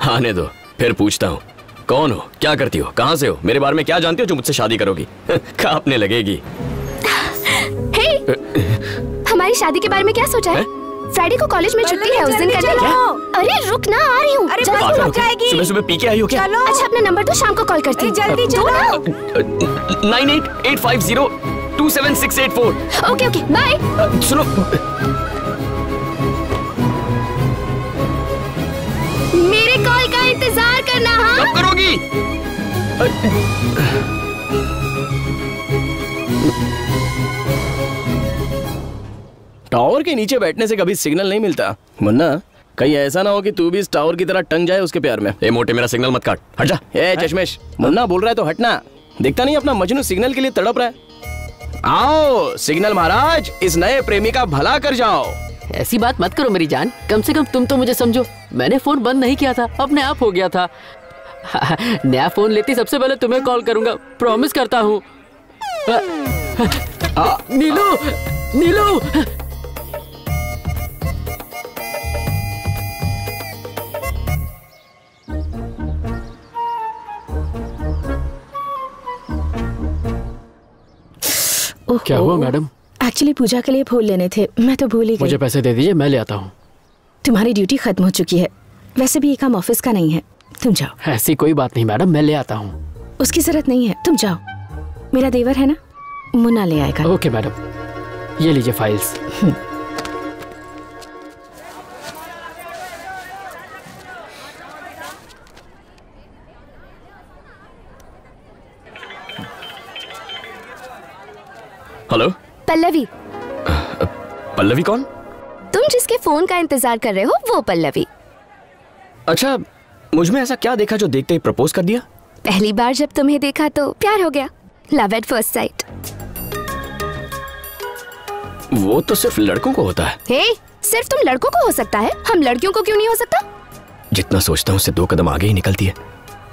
आने दो, फिर पूछता हूँ। कौन हो, क्या करती हो, कहाँ से हो, मेरे बारे में क्या जानती हो जो मुझसे शादी करोगी? कांपने लगेगी। हमारी शादी के बारे में क्या सोचा है? फ्राइडे को कॉलेज में छुट्टी है, उस दिन करने क्या? अरे रुक ना, आ रही हूँ। अरे बस हो जाएगी। सुबह सुबह पी के आई हो क्या? अच्छा अपना नंबर तो शाम को कॉल करती हूँ। जल्दी चलो। 9885027684। Okay okay bye. सुनो, मेरे कॉल का इंतजार करना। हाँ कब करोगी? टावर के नीचे बैठने से कभी सिग्नल नहीं मिलता। मुन्ना, कहीं ऐसा ना हो कि तू भी इस टावर की तरह टंग जाए उसके प्यार में। ए मोटे, मेरा सिग्नल मत काट, हट जा। ए चश्मेश, मुन्ना बोल रहा है तो हटना। दिखता नहीं अपना मजनू सिग्नल के लिए तड़प रहा है। आओ सिग्नल महाराज, इस नए प्रेमी का भला कर जाओ। ऐसी बात मत करो मेरी जान, कम से कम तुम तो मुझे समझो। मैंने फोन बंद नहीं किया था, अपने आप हो गया था। नया फोन लेती सबसे पहले तुम्हें कॉल करूंगा, प्रॉमिस करता हूँ। नीलू, नीलू। क्या हुआ मैडम? एक्चुअली पूजा के लिए फूल लेने थे, मैं तो भूल ही गई। मुझे पैसे दे दीजिए, मैं ले आता हूँ। तुम्हारी ड्यूटी खत्म हो चुकी है, वैसे भी ये काम ऑफिस का नहीं है, तुम जाओ। ऐसी कोई बात नहीं मैडम, मैं ले आता हूँ। उसकी जरूरत नहीं है, तुम जाओ। मेरा देवर है ना, मुन्ना ले आएगा। ओके मैडम, ये लीजिए फाइल्स। हेलो पल्लवी। पल्लवी कौन? तुम जिसके फोन का इंतजार कर रहे हो वो पल्लवी। अच्छा, मुझ में ऐसा क्या देखा जो देखते ही प्रपोज कर दिया? पहली बार जब तुम्हें देखा तो प्यार हो गया, लव एट फर्स्ट साइट। वो तो सिर्फ लड़कों को होता है। हे, सिर्फ तुम लड़कों को हो सकता है, हम लड़कियों को क्यों नहीं हो सकता? जितना सोचता हूँ उससे 2 कदम आगे ही निकलती है।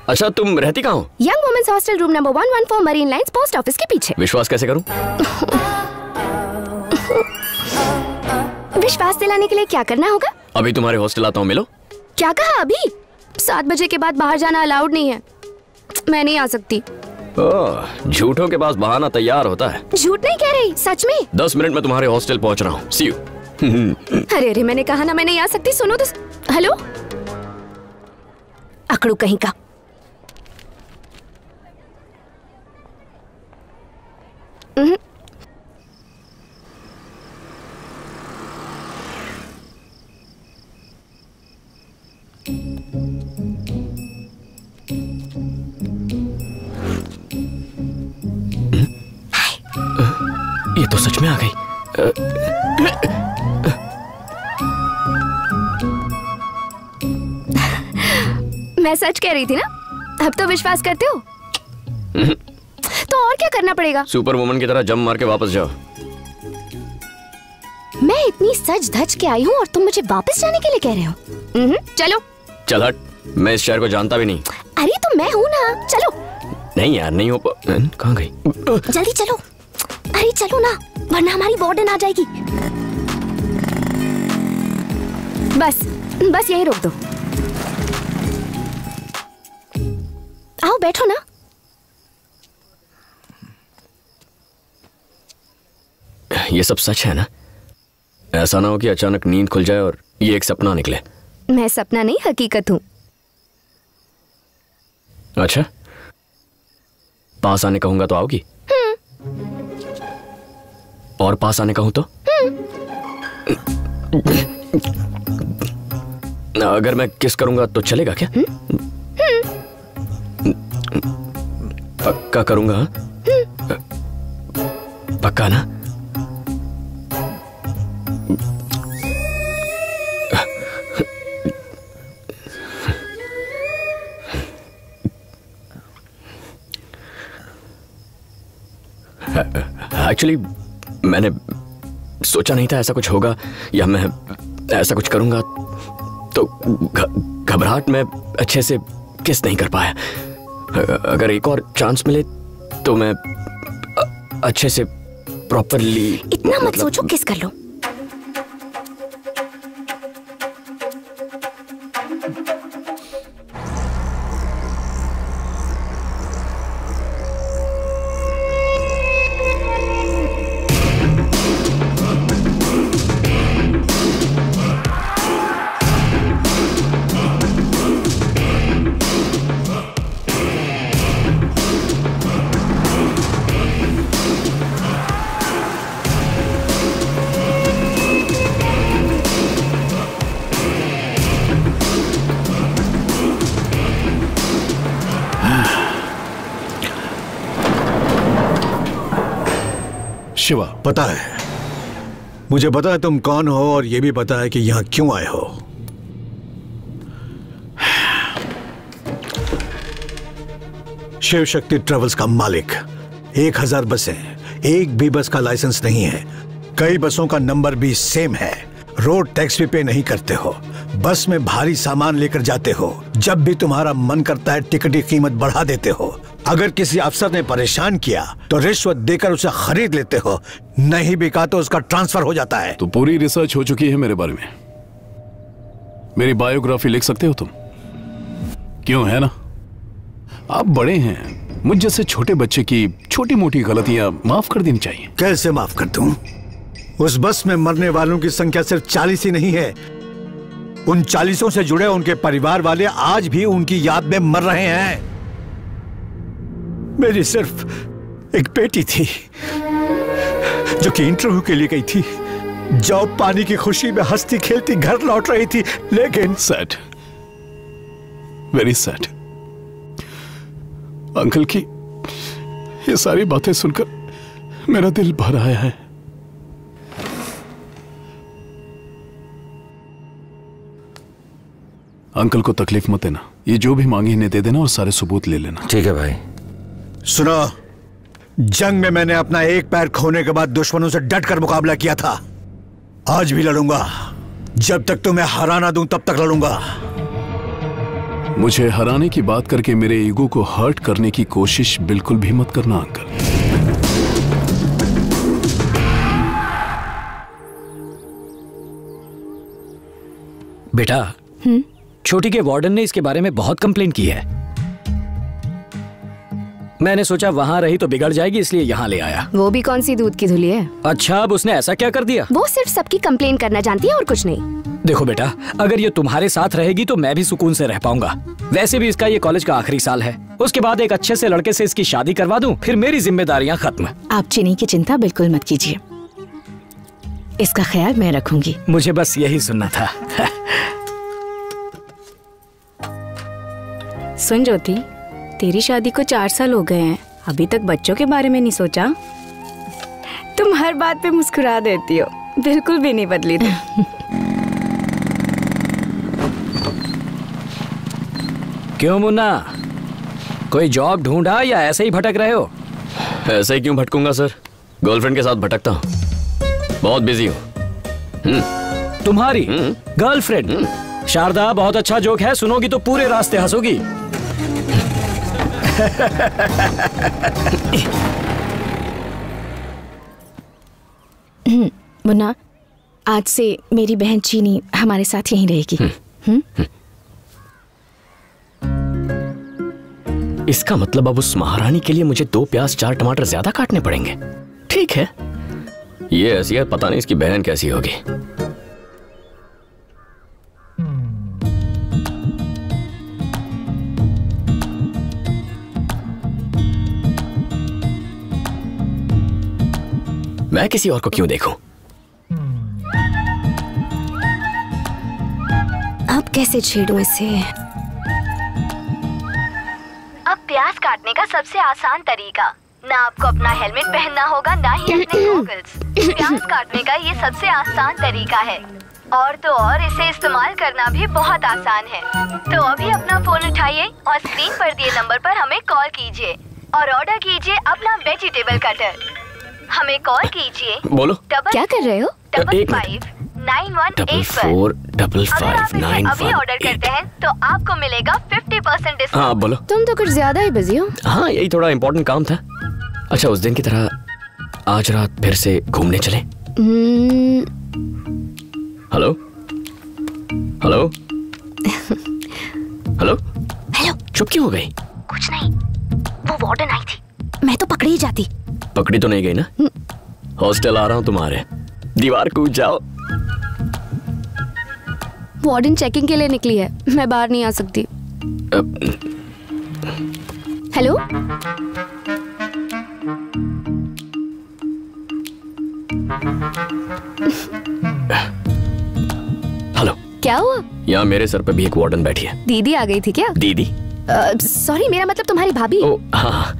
अच्छा, तुम रहती कहाँ हो? Young women's hostel room number 114 Marine Lines post office के पीछे। विश्वास कैसे करूं? विश्वास दिलाने के लिए क्या करना होगा? अभी तुम्हारे हॉस्टल आता हूँ, मिलो। क्या कहा अभी? 7 बजे के बाद बाहर जाना अलाउड नहीं है, मैं नहीं आ सकती। झूठों के पास बहाना तैयार होता है। झूठ नहीं कह रही, सच में। 10 मिनट में तुम्हारे हॉस्टल पहुंच रहा हूँ, सी यू। अरे अरे, मैंने कहा ना मैं नहीं आ सकती। सुनो तो। हेलो, अकड़ू कहीं का। ये तो सच में आ गई। मैं सच कह रही थी ना, अब तो विश्वास करते हो। तो और क्या करना पड़ेगा? सुपर वुमन की तरह जंप मार के वापस जाओ। मैं इतनी सज धज के आई हूँ और तुम मुझे वापस जाने के लिए कह रहे हो? चलो। चल हट, मैं इस शहर को जानता भी नहीं। अरे तो मैं हूँ ना, चलो। नहीं यार, नहीं हो। कहाँ गई? जल्दी चलो। अरे चलो ना, वरना हमारी वार्डन आ जाएगी। बस यही रोक दो। आओ बैठो ना। ये सब सच है ना? ऐसा ना हो कि अचानक नींद खुल जाए और ये एक सपना निकले। मैं सपना नहीं, हकीकत हूँ। अच्छा, पास आने कहूंगा तो आओगी? और पास आने कहूं तो? अगर मैं किस करूंगा तो चलेगा क्या? पक्का करूंगा? पक्का ना? एक्चुअली मैंने सोचा नहीं था ऐसा कुछ होगा या मैं ऐसा कुछ करूंगा, तो घबराहट में अच्छे से किस नहीं कर पाया। अगर एक और चांस मिले तो मैं अच्छे से प्रॉपरली। इतना मत सोचो, किस कर लो। शिवा। पता है, मुझे पता है तुम कौन हो और ये भी पता है कि यहां क्यों आए हो। शिव शक्ति ट्रेवल्स का मालिक, 1000 बसें, एक भी बस का लाइसेंस नहीं है, कई बसों का नंबर भी सेम है, रोड टैक्स भी पे नहीं करते हो, बस में भारी सामान लेकर जाते हो, जब भी तुम्हारा मन करता है टिकट की कीमत बढ़ा देते हो, अगर किसी अफसर ने परेशान किया तो रिश्वत देकर उसे खरीद लेते हो, नहीं बिका तो उसका ट्रांसफर हो जाता है। तो पूरी रिसर्च हो चुकी है मेरे बारे में, मेरी बायोग्राफी लिख सकते हो तुम, क्यों है ना? आप बड़े हैं, मुझ जैसे छोटे बच्चे की छोटी मोटी गलतियां माफ कर देनी चाहिए। कैसे माफ कर दूं? उस बस में मरने वालों की संख्या सिर्फ 40 ही नहीं है, उन 40 से जुड़े उनके परिवार वाले आज भी उनकी याद में मर रहे हैं। मेरी सिर्फ एक बेटी थी जो कि इंटरव्यू के लिए गई थी, जॉब पाने की खुशी में हंसती खेलती घर लौट रही थी, लेकिन सैड, वेरी सैड। अंकल की ये सारी बातें सुनकर मेरा दिल भर आया है। अंकल को तकलीफ मत देना, ये जो भी मांगे इन्हें दे देना और सारे सबूत ले लेना। ठीक है भाई। सुनो, जंग में मैंने अपना एक पैर खोने के बाद दुश्मनों से डटकर मुकाबला किया था, आज भी लड़ूंगा, जब तक तुम्हें हरा ना दूं तब तक लड़ूंगा। मुझे हराने की बात करके मेरे ईगो को हर्ट करने की कोशिश बिल्कुल भी मत करना अंकल। बेटा, छोटी के वार्डन ने इसके बारे में बहुत कंप्लेन की है। मैंने सोचा वहाँ रही तो बिगड़ जाएगी, इसलिए यहाँ ले आया। वो भी कौन सी दूध की धुली है? अच्छा, अब उसने ऐसा क्या कर दिया? वो सिर्फ सबकी कंप्लेन करना जानती है और कुछ नहीं। देखो बेटा, अगर ये तुम्हारे साथ रहेगी तो मैं भी सुकून से रह पाऊंगा। वैसे भी इसका ये कॉलेज का आखिरी साल है, उसके बाद एक अच्छे से लड़के से इसकी शादी करवा दूं, फिर मेरी जिम्मेदारियां खत्म। आप चीनी की चिंता बिल्कुल मत कीजिए, इसका ख्याल मैं रखूंगी। मुझे बस यही सुनना था। सुन ज्योति, तेरी शादी को 4 साल हो गए हैं, अभी तक बच्चों के बारे में नहीं सोचा? तुम हर बात पे मुस्कुरा देती हो, बिल्कुल भी नहीं बदली तुम। क्यों मुन्ना, कोई जॉब ढूंढा या ऐसे ही भटक रहे हो? ऐसे ही क्यों भटकूंगा सर, गर्लफ्रेंड के साथ भटकता हूँ, बहुत बिजी हूँ। तुम्हारी गर्लफ्रेंड? शारदा, बहुत अच्छा जोक है, सुनोगी तो पूरे रास्ते हंसोगी। मुन्ना, आज से मेरी बहन चीनी हमारे साथ यहीं रहेगी। इसका मतलब अब उस महारानी के लिए मुझे 2 प्याज 4 टमाटर ज्यादा काटने पड़ेंगे। ठीक है, ये ऐसी है, पता नहीं इसकी बहन कैसी होगी। मैं किसी और को क्यों देखूं? अब कैसे छेड़ूं इसे? अब प्याज काटने का सबसे आसान तरीका, ना आपको अपना हेलमेट पहनना होगा, ना ही अपने गॉगल्स। प्याज काटने का ये सबसे आसान तरीका है, और तो और इसे इस्तेमाल करना भी बहुत आसान है। तो अभी अपना फोन उठाइए और स्क्रीन पर दिए नंबर पर हमें कॉल कीजिए और ऑर्डर कीजिए अपना वेजिटेबल कटर। हमें कॉल कीजिए। बोलो। क्या कर रहे हो? 5551845591। अभी ऑर्डर करते हैं तो आपको मिलेगा 50% डिस्काउंट। हाँ बोलो। तुम तो कुछ ज्यादा ही बिजी हो। हाँ, यही थोड़ा इम्पोर्टेंट काम था। अच्छा, उस दिन की तरह आज रात फिर से घूमने चले? हेलो हेलो हेलो हेलो, चुप क्यों हो गई? कुछ नहीं, वो वार्डन आई थी, मैं तो पकड़ी ही जाती। पकड़ी तो नहीं गई ना? हॉस्टल आ रहा हूँ तुम्हारे, दीवार कूद जाओ। वार्डन चेकिंग के लिए निकली है, मैं बाहर नहीं आ सकती। हेलो, हेलो, क्या हुआ? यहाँ मेरे सर पे भी एक वार्डन बैठी है। दीदी आ गई थी क्या? दीदी? सॉरी, मेरा मतलब तुम्हारी भाभी। ओ हाँ।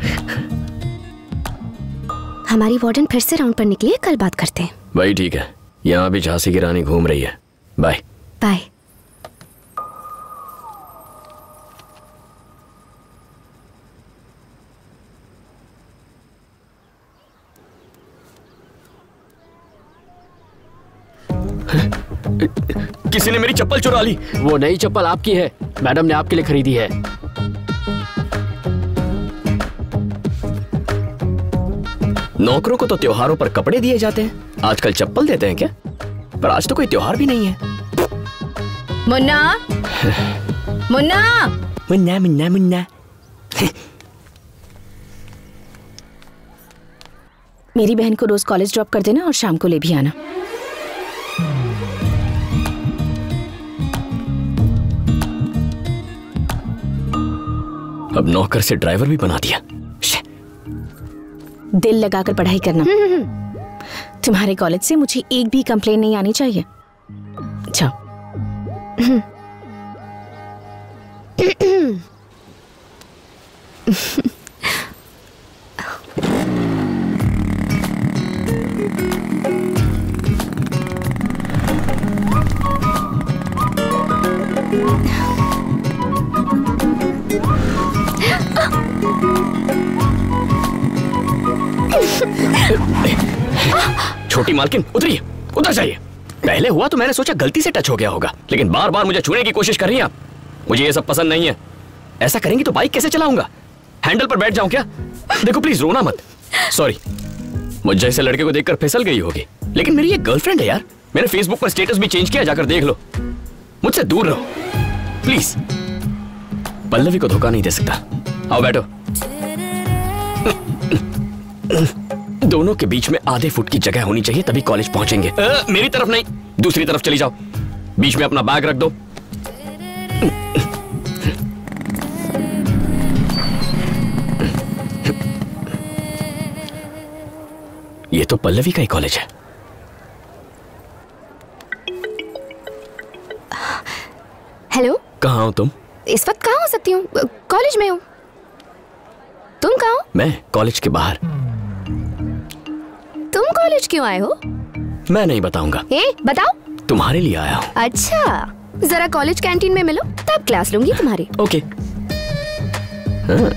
हमारी वार्डन फिर से राउंड पर निकली है, कल बात करते हैं। भाई ठीक है, यहाँ भी झांसी की रानी घूम रही है। Bye bye. किसी ने मेरी चप्पल चुरा ली। वो नई चप्पल आपकी है, मैडम ने आपके लिए खरीदी है। नौकरों को तो त्योहारों पर कपड़े दिए जाते हैं, आजकल चप्पल देते हैं क्या? पर आज तो कोई त्योहार भी नहीं है। मुन्ना मुन्ना मुन्ना मुन्ना मुन्ना। मेरी बहन को रोज कॉलेज ड्रॉप कर देना और शाम को ले भी आना। अब नौकर से ड्राइवर भी बना दिया। दिल लगाकर पढ़ाई करना। तुम्हारे कॉलेज से मुझे एक भी कंप्लेन नहीं आनी चाहिए। जाओ। छोटी मालकिन उतरिए, उतर जाइए। पहले हुआ तो मैंने सोचा गलती से टच हो गया होगा, लेकिन बार बार मुझे छूने की कोशिश कर रही हैं आप। मुझे ये सब पसंद नहीं है। ऐसा करेंगी तो बाइक कैसे चलाऊंगा? हैंडल पर बैठ जाऊं क्या? देखो प्लीज रोना मत। सॉरी, मुझ जैसे लड़के को देखकर फिसल गई होगी, लेकिन मेरी एक गर्लफ्रेंड है यार। मैंने फेसबुक पर स्टेटस भी चेंज किया, जाकर देख लो। मुझसे दूर रहो प्लीज। पल्लवी को धोखा नहीं दे सकता। आओ बैठो। दोनों के बीच में आधे फुट की जगह होनी चाहिए, तभी कॉलेज पहुंचेंगे। मेरी तरफ नहीं, दूसरी तरफ चली जाओ। बीच में अपना बैग रख दो। ये तो पल्लवी का ही कॉलेज है। हेलो, कहाँ हो तुम? इस वक्त कहाँ हो सकती हूँ? कॉलेज में हूँ। तुम कहाँ हो? मैं कॉलेज के बाहर। तुम कॉलेज क्यों आए हो? मैं नहीं बताऊंगा। बताओ। तुम्हारे लिए आया हूँ। अच्छा, जरा कॉलेज कैंटीन में मिलो, तब क्लास लूंगी तुम्हारी। ओके। हाँ।